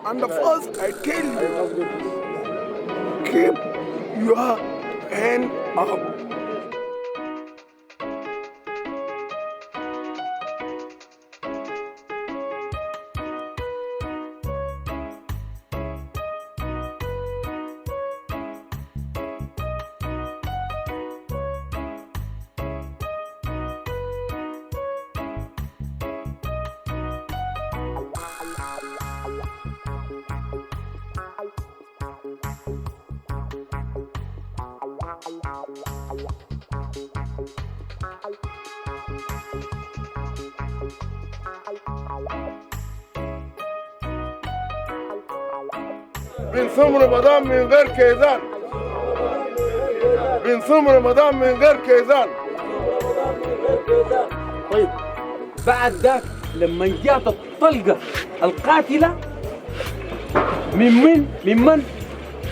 And the first, I tell you, keep your hand up. بنصوم رمضان من غير كيزان بنصوم رمضان من غير كيزان. طيب بعد ذاك لما جات الطلقة القاتلة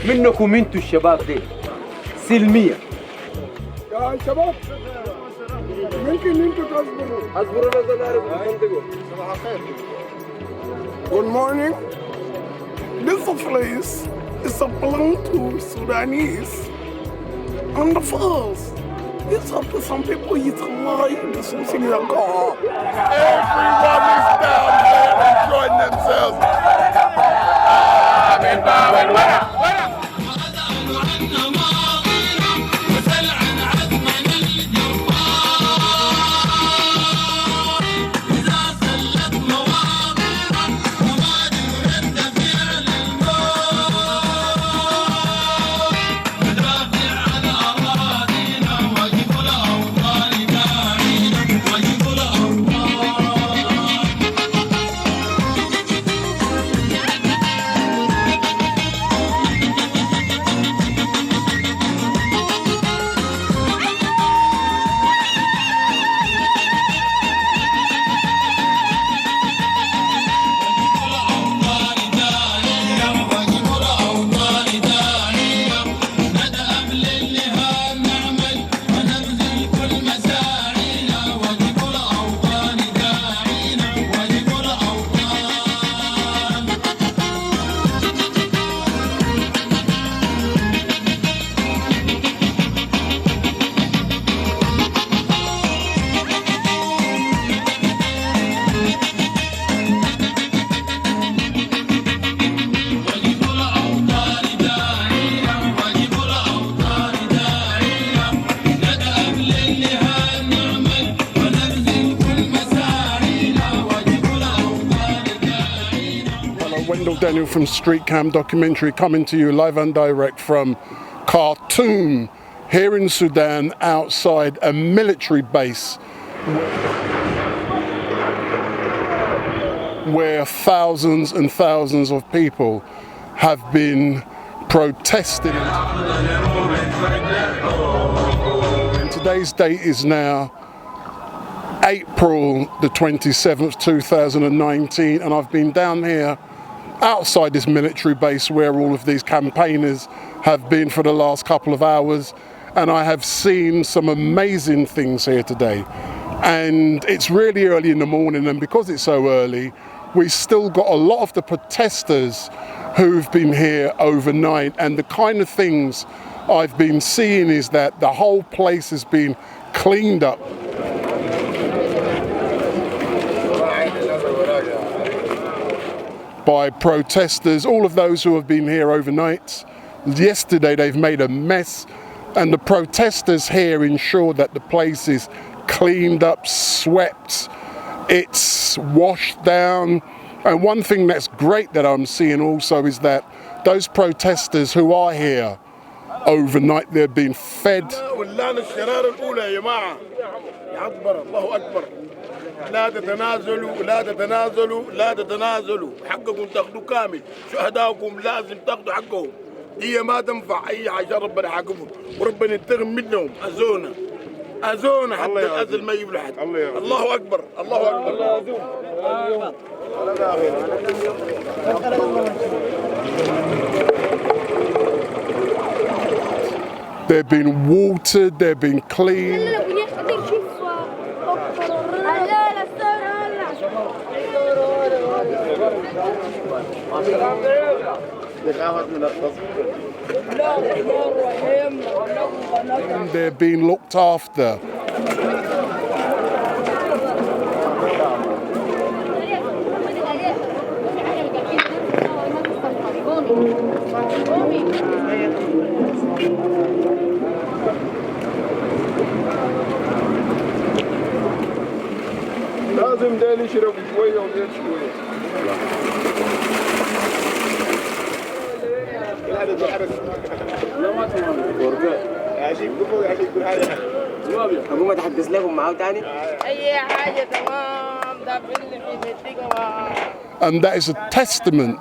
منكم انتوا الشباب دي سلمية يا شباب ممكن انتوا تصبروا. اصبروا لازم نعرف منطقه. صباح الخير. Good morning. This place is a belong to Sudanese. On the first, it's up to some people it's alive. This is in the car. Everyone is down there enjoying themselves. Daniel from StreetCam Documentary, coming to you live and direct from Khartoum, here in Sudan, outside a military base where thousands and thousands of people have been protesting. And today's date is now April the 27th, 2019, and I've been down here outside this military base where all of these campaigners have been for the last couple of hours, and I have seen some amazing things here today. And it's really early in the morning, and because it's so early, we still got a lot of the protesters who've been here overnight, and the kind of things I've been seeing is that the whole place has been cleaned up. By protesters, all of those who have been here overnight. Yesterday they've made a mess, and the protesters here ensure that the place is cleaned up, swept, it's washed down. And one thing that's great that I'm seeing also is that those protesters who are here overnight, they're being fed. لا تتنازلوا لا تتنازلوا لا تتنازلوا، حقكم تاخذوا كامل، شهداءكم لازم تاخذوا حقهم. هي ما تنفع اي حاجه، ربنا حاكمهم وربنا ينتقم منهم. اذونا حتى الاذى ما يجيب لحد. الله اكبر الله اكبر. They've been watered, they've been cleaned. And they're being looked after. لازم ده نشرب شوية وزيت شوية. أقوم أتحدث لكم معاه تاني؟ أي حاجة تمام ده باللي في And that is a testament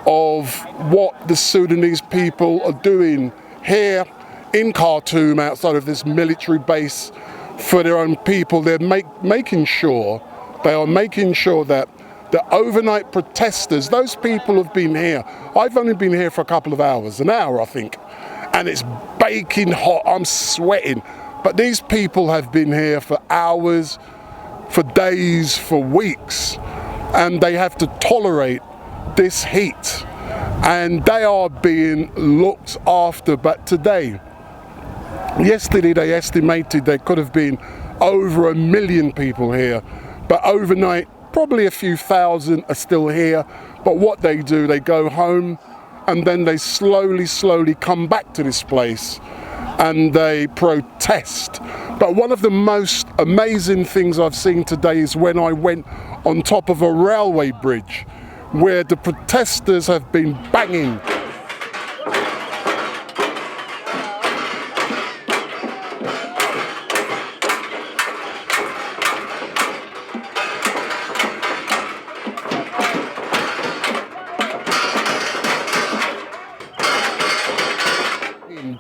of what the Sudanese people are doing here in Khartoum outside of this military base for their own people. They're making sure that the overnight protesters, those people have been here. I've only been here for a couple of hours, an hour I think, and it's baking hot, I'm sweating. But these people have been here for hours, for days, for weeks, and they have to tolerate this heat. And they are being looked after. But today, yesterday they estimated there could have been over 1 million people here. But overnight, probably a few thousand are still here. But what they do, they go home and then they slowly come back to this place and they protest. But one of the most amazing things I've seen today is when I went on top of a railway bridge where the protesters have been banging.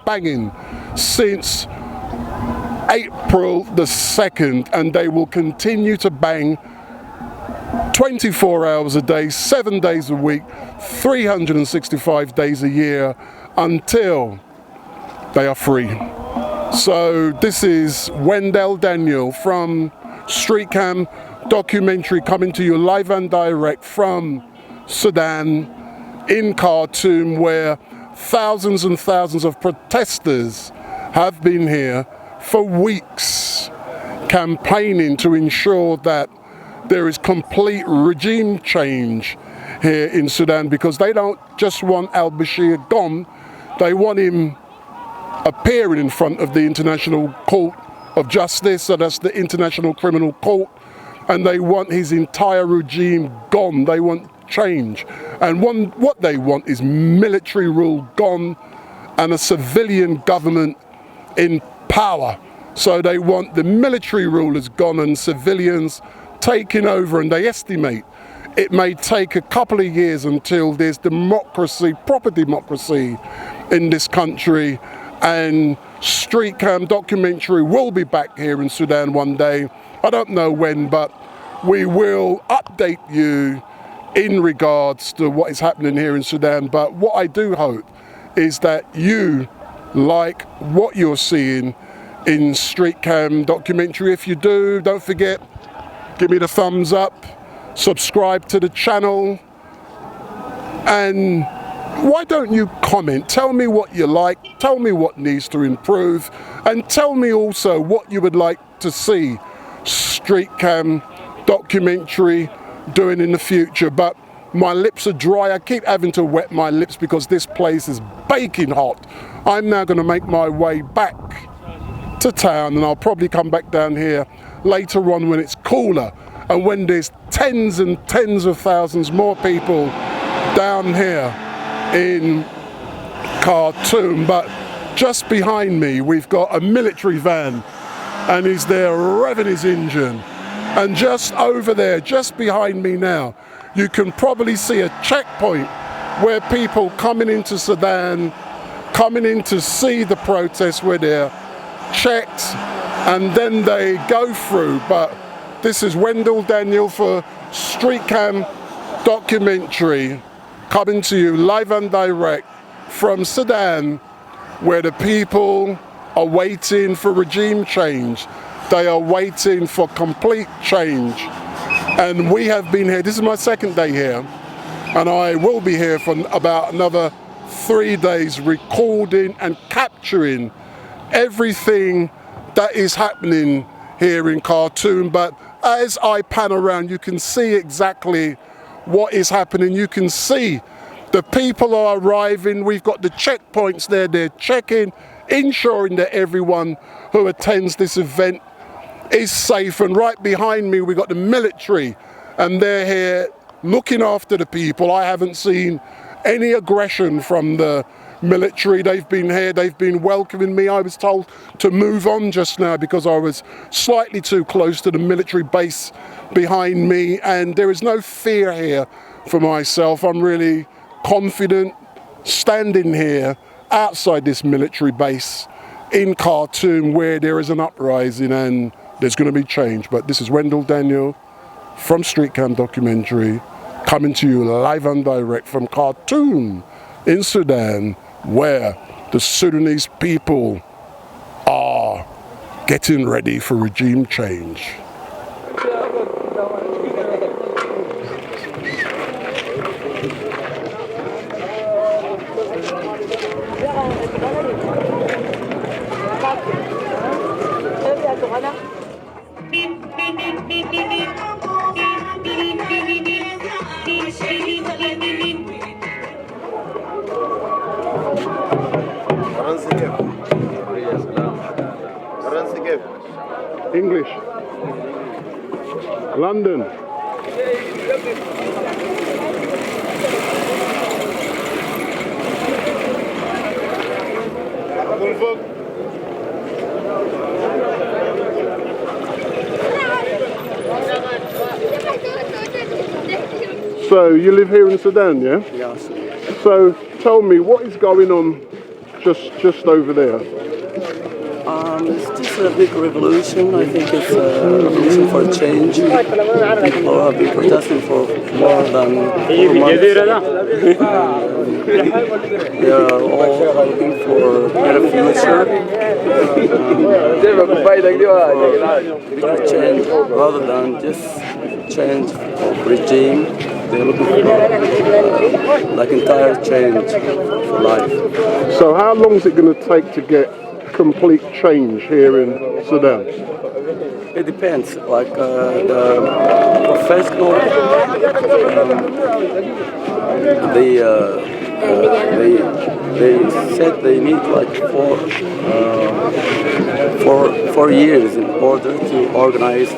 Banging since April the 2nd, and they will continue to bang 24 hours a day, 7 days a week, 365 days a year until they are free. So this is Wendell Daniel from StreetCam Documentary coming to you live and direct from Sudan in Khartoum, where thousands and thousands of protesters have been here for weeks campaigning to ensure that there is complete regime change here in Sudan, because they don't just want al-Bashir gone, they want him appearing in front of the International Court of Justice, so that's the International Criminal Court, and they want his entire regime gone. They want change, and what they want is military rule gone and a civilian government in power. So they want the military rulers gone and civilians taking over, and they estimate it may take a couple of years until there's democracy, proper democracy in this country. And StreetCam Documentary will be back here in Sudan one day. I don't know when, but we will update you in regards to what is happening here in Sudan. But what I do hope is that you like what you're seeing in StreetCam Documentary. If you do, don't forget, give me the thumbs up, subscribe to the channel, and why don't you comment? Tell me what you like, tell me what needs to improve, and tell me also what you would like to see StreetCam Documentary doing in the future. But my lips are dry, I keep having to wet my lips because this place is baking hot. I'm now going to make my way back to town, and I'll probably come back down here later on when it's cooler and when there's tens and tens of thousands more people down here in Khartoum. But just behind me we've got a military van, and he's there revving his engine. And just over there, just behind me now, you can probably see a checkpoint where people coming into Sudan, coming in to see the protests, where they're checked and then they go through. But this is Wendell Daniel for StreetCam Documentary coming to you live and direct from Sudan, where the people are waiting for regime change. They are waiting for complete change. And we have been here, this is my second day here, and I will be here for about another 3 days recording and capturing everything that is happening here in Khartoum. But as I pan around, you can see exactly what is happening. You can see the people are arriving. We've got the checkpoints there. They're checking, ensuring that everyone who attends this event is safe. And right behind me, we've got the military, and they're here looking after the people. I haven't seen any aggression from the military. They've been here, they've been welcoming me. I was told to move on just now because I was slightly too close to the military base behind me, and there is no fear here for myself. I'm really confident standing here outside this military base in Khartoum, where there is an uprising and there's going to be change. But this is Wendell Daniel from StreetCam Documentary, coming to you live and direct from Khartoum in Sudan, where the Sudanese people are getting ready for regime change. English. London. So you live here in Sudan, yeah? Yes. So tell me, what is going on just over there? It's just a big revolution. I think it's a revolution for change. People have been protesting for more than 4 months. They are all looking for a better future. Bigger change rather than just change of regime. They're looking for like entire change for life. So how long is it going to take to get complete change here in Sudan? It depends. Like the professional, they said they need like 4 years in order to organize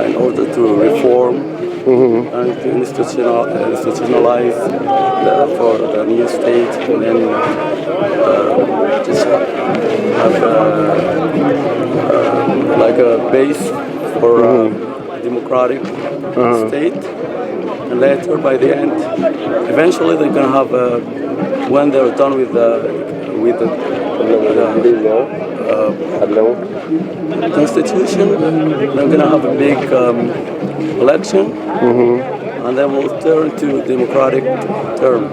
in order to reform. And to institutionalize for the new state, and then just have like a base for a democratic state. And later, by the end, eventually they're gonna have when they're done with the constitution, they're gonna have a big election, and then we'll turn to democratic term.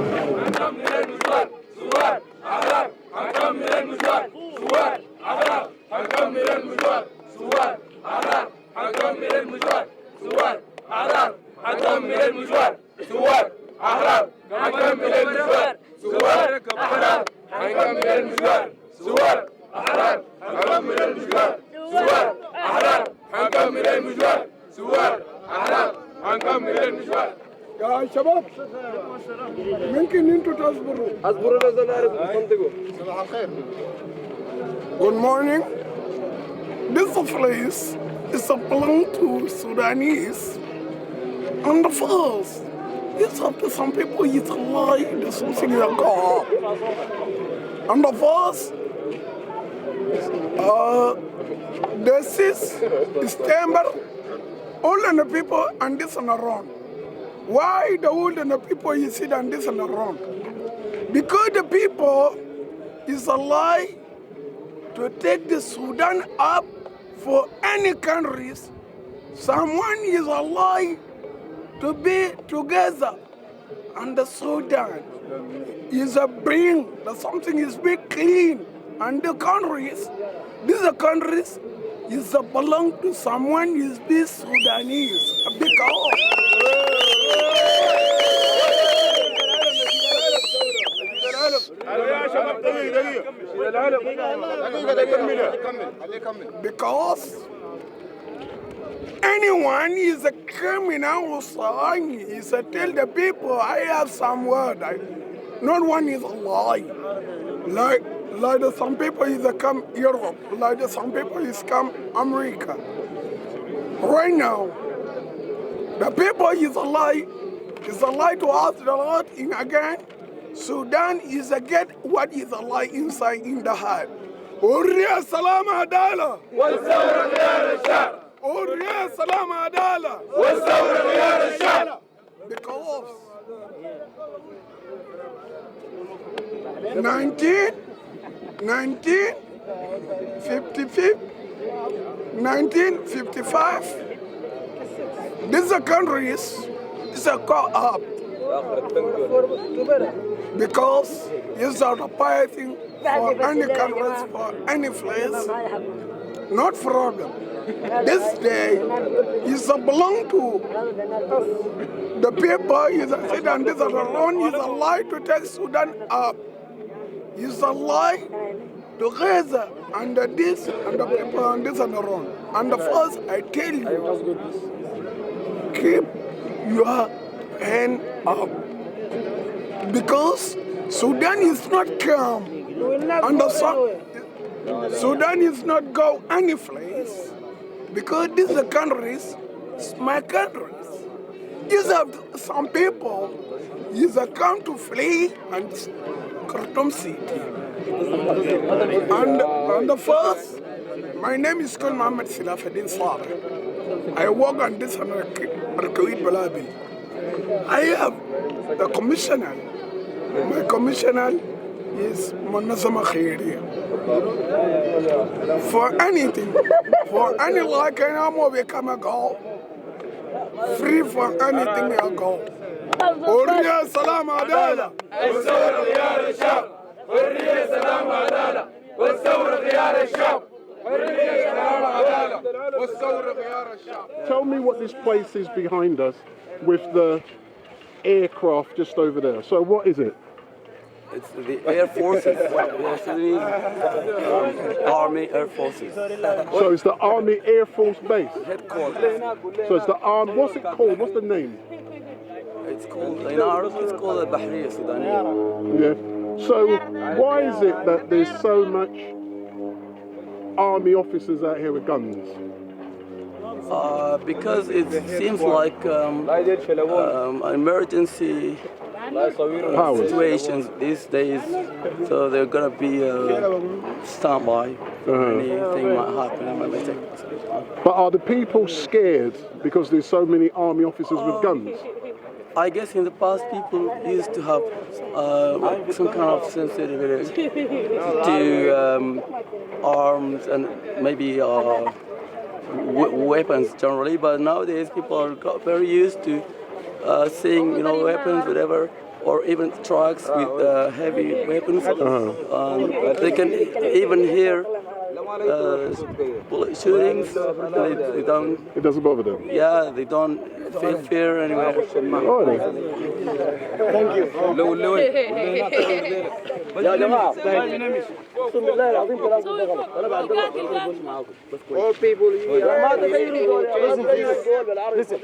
يا شباب ممكن انتوا تصبروا صباح الخير. Good morning. This place is a belong to Sudanese. And the first, it's up to some people it's a lie, there's something that go. And the first, this is timber, all and the people and this and around. Why the old and the people you see and this and around? Because the people is a lie to take the Sudan up for any countries. Someone is a lie to be together, and the Sudan is a bring that something is be clean, and the countries, these are countries is a belong to someone is be Sudanese, a big Because anyone is a criminal, is a tell the people I have some word. Not one is a lie. Like some people is a come Europe, like some people is come America. Right now, the people is a lie. It's a lie to us the lot in again. Sudan is a get what is a lie inside in the heart. Uriya salam adala. والثورة خيار الشعب. uriya salam adala. والثورة خيار الشعب. Because 1955, this country is a co-op because it's not fighting for any countries, for any place, not problem. This day is belong to the people. Is a Sudan. This alone is a lie to take Sudan up. It's a lie to Gaza and this and the people and this and around. And the first, I tell you, keep your hand up. Because Sudan is not calm. And the Sudan is not go any place. Because these are countries, my countries. These are some people, is come to flee and Khartoum City. And the first, my name is called Mohammed Silafuddin Saleh. I work on this on Arkawit Balabil. I have the commissioner. My commissioner is Monazama Khairiya. For anything, for any like I become a go. Free for anything I go. Uriya salam adala. والثورة خيار الشعب. uriya salam adala. والثورة خيار الشعب. uriya salam adala. والثورة خيار الشعب. Tell me what this place is behind us with the aircraft just over there. So what is it? It's the Air Forces, the Sudanese Army Air Forces. So it's the Army Air Force Base? Headquarters. So it's the Army, what's it called? What's the name? It's called, in Arabic, it's called al-Bashir, Sudanese. Yeah. So why is it that there's so much army officers out here with guns? Because it seems like emergency situations these days, so they're gonna be standby. Anything might happen. But are the people scared because there's so many army officers with guns? I guess in the past people used to have some kind of sensitivity to arms and maybe weapons generally, but nowadays people are very used to seeing weapons, whatever, or even trucks with heavy weapons. They can even hear bullet shootings. They don't. It doesn't bother them. Yeah, they don't feel fear anywhere. Oh, Thank you. All people listen.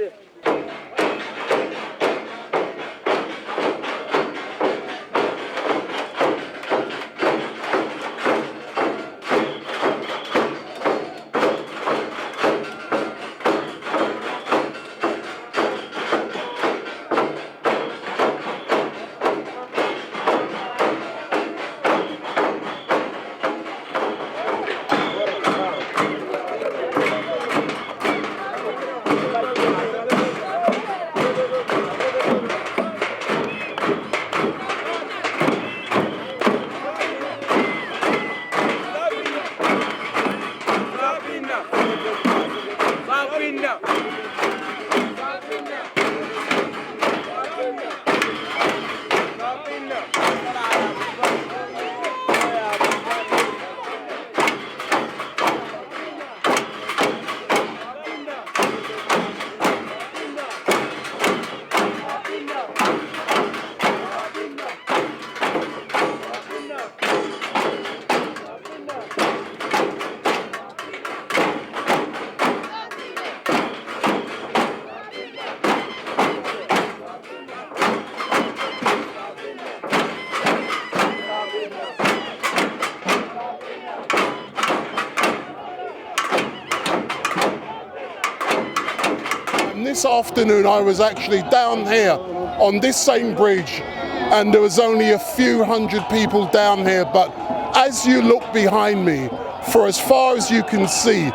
And this afternoon I was actually down here on this same bridge, and there was only a few hundred people down here, but as you look behind me, for as far as you can see,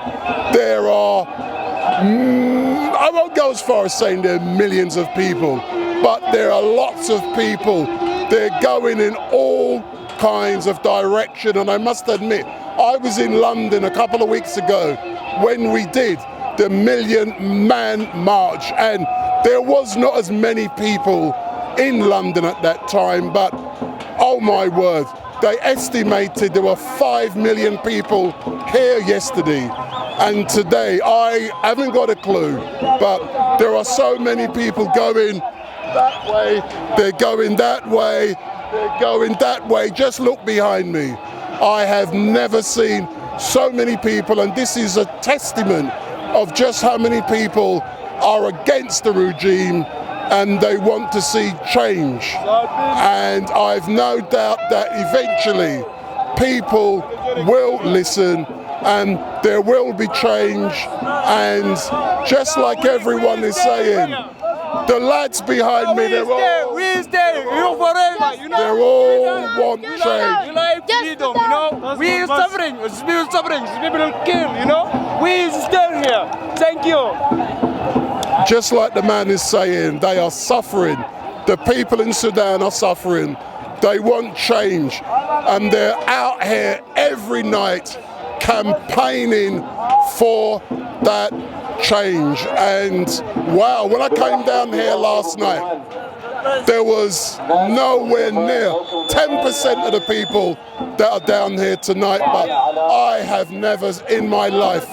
there are, I won't go as far as saying there are millions of people, but there are lots of people. They're going in all kinds of direction, and I must admit, I was in London a couple of weeks ago when we did the Million Man March, and there was not as many people in London at that time, but oh my word, they estimated there were 5 million people here yesterday, and today I haven't got a clue, but there are so many people going that way, they're going that way, they're going that way. Just look behind me. I have never seen so many people, and this is a testament of just how many people are against the regime and they want to see change. And I've no doubt that eventually people will listen and there will be change. And just like everyone is saying, the lads behind me, they're all, we stay, you forever, you know. They all want change. You like freedom, you know. We are suffering, people suffering, people killed, you know. We stay here. Thank you. Just like the man is saying, they are suffering. The people in Sudan are suffering. They want change, and they're out here every night campaigning for that change. And wow, when I came down here last night, there was nowhere near 10% of the people that are down here tonight, but I have never in my life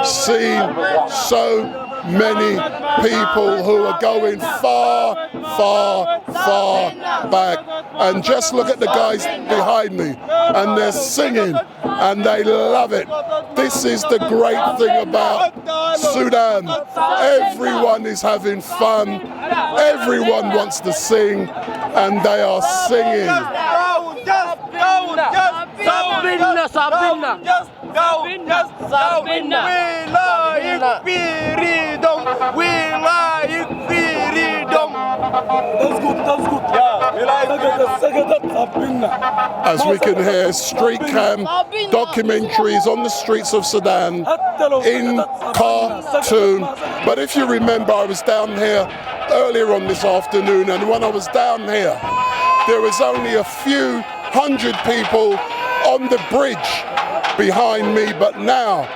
seen so many people who are going far, far, far back. And just look at the guys behind me, and they're singing and they love it. This is the great thing about Sudan. Everyone is having fun, everyone wants to sing, and they are singing. As we can hear, StreetCam documentaries on the streets of Sudan in Khartoum. But if you remember, I was down here earlier on this afternoon, and when I was down here, there was only a few hundred people on the bridge behind me, but now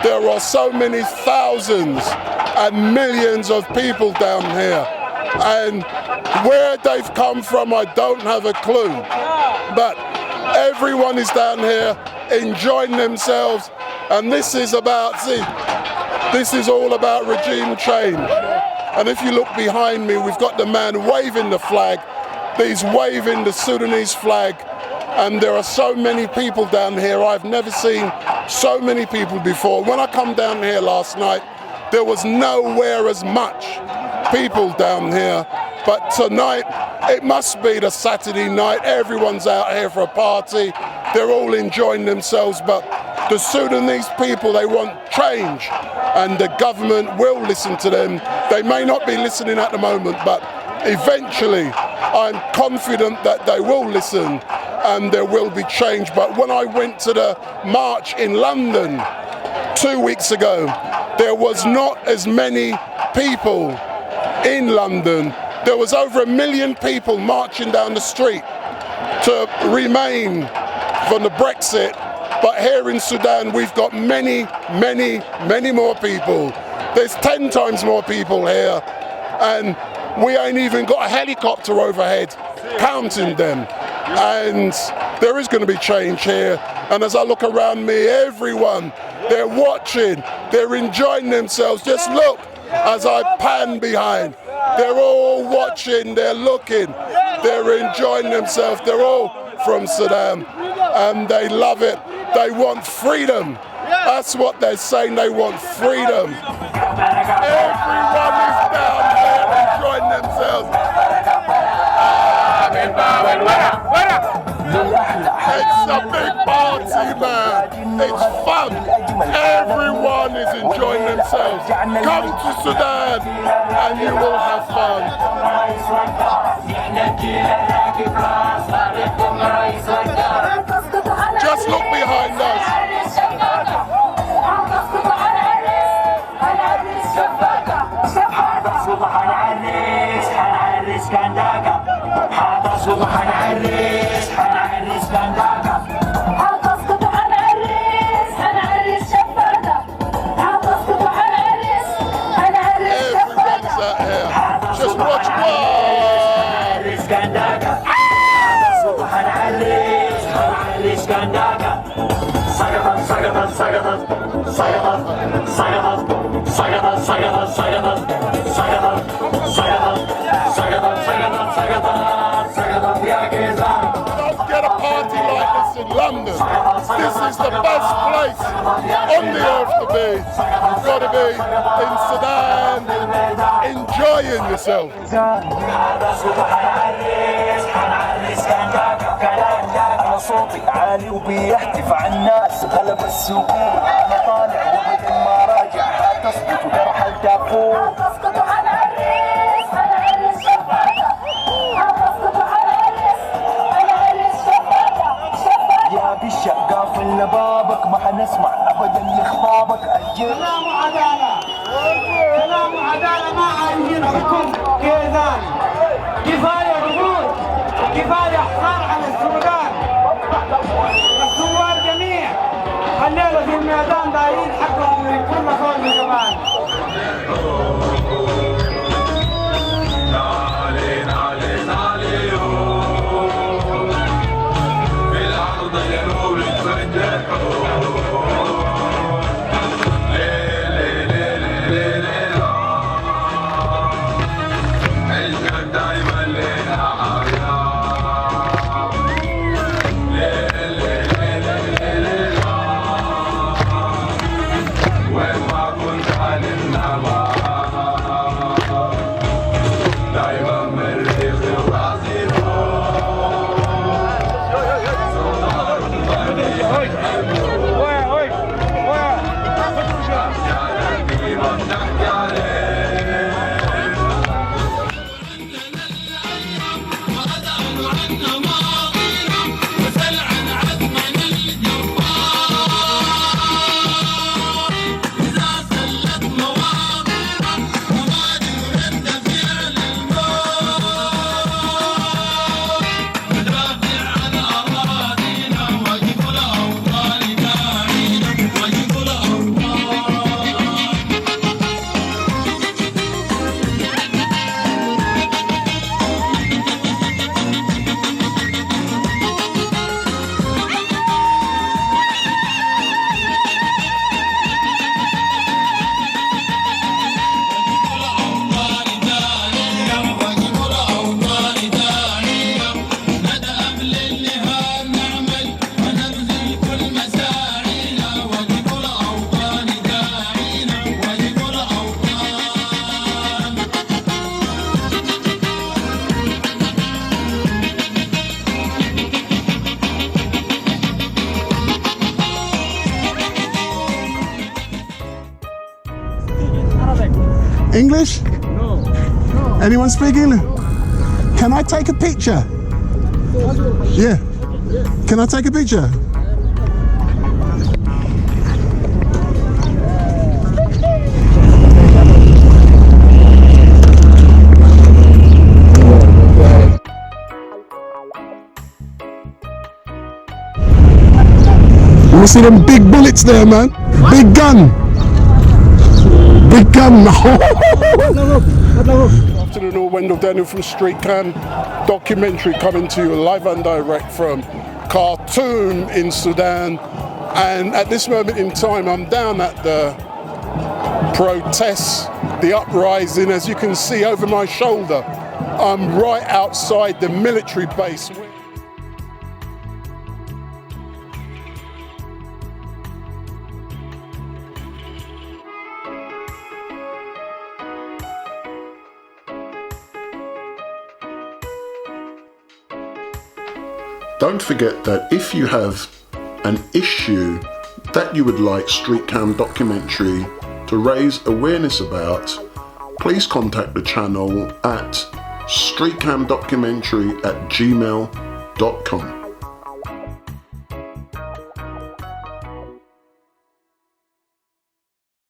there are so many thousands and millions of people down here, and where they've come from I don't have a clue, but everyone is down here enjoying themselves. And this is about, see, this is all about regime change. And if you look behind me, we've got the man waving the flag. He's waving the Sudanese flag, and there are so many people down here. I've never seen so many people before. When I come down here last night, there was nowhere as much people down here. But tonight, it must be the Saturday night. Everyone's out here for a party. They're all enjoying themselves. But the Sudanese people, they want change, and the government will listen to them. They may not be listening at the moment, but eventually, I'm confident that they will listen and there will be change. But when I went to the march in London 2 weeks ago, there was not as many people in London. There was over 1 million people marching down the street to remain from the Brexit. But here in Sudan, we've got many, many, many more people. There's 10 times more people here, and we ain't even got a helicopter overhead counting them. And there is going to be change here. And as I look around me, everyone, they're watching, they're enjoying themselves. Just look as I pan behind. They're all watching, they're looking, they're enjoying themselves. They're all from Sudan, and they love it. They want freedom. That's what they're saying, they want freedom. Everyone is down there enjoying themselves. It's a big party, man. It's fun. Everyone everyone is enjoying themselves. Come to Sudan and you will have fun. Just look behind us. Just watch Don't get a party like this in London. This is the best place on the earth to be. You've got to be in Sudan, enjoying yourself. صوتي عالي وبيهتف عن الناس غلب السكون انا طالع وبدل ما راجع هتسقط وجرح الدافور هتسقط على الريس على الريس شفاكة هتسقط على الريس على الريس شفاكة يا بشا قافل لبابك ما حنسمع ابدا لخطابك اجل كلام عدالة كلام عدالة ما عايزين حكم كيزان كفاية ردود كفاية حصار على السودان الثوار جميع الليلة في الميدان دايرين حقهم من كل خول كمان نعلي نعلي نعلي في الأرض ينور يتفجروا دايما لنا English? No. Anyone speak English? Can I take a picture? Yeah. Can I take a picture? You see them big bullets there, man? Big gun. Big gun. Good afternoon, all. Wendell Daniel from StreetCam Documentary, coming to you live and direct from Khartoum in Sudan. And at this moment in time, I'm down at the protests, the uprising. As you can see over my shoulder, I'm right outside the military base. Don't forget that if you have an issue that you would like StreetCam Documentary to raise awareness about, please contact the channel at streetcamdocumentary@gmail.com.